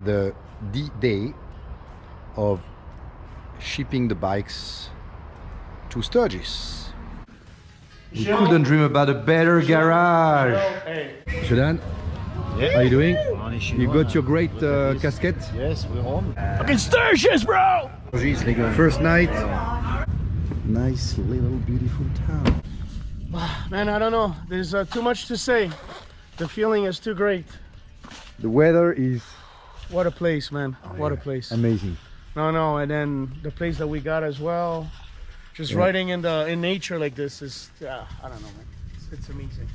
the day of shipping the bikes to Sturgis. We couldn't dream about a better garage. Julian, Yeah. how you doing? You got your great casket? Yes, we're home. Fucking Sturgis, bro! First night. Nice little beautiful town. Man, I don't know. There's too much to say. The feeling is too great. The weather is What a place, man. What a place. amazing. No, and then the place that we got as well. Just riding in nature like this is, I don't know, man. It's amazing.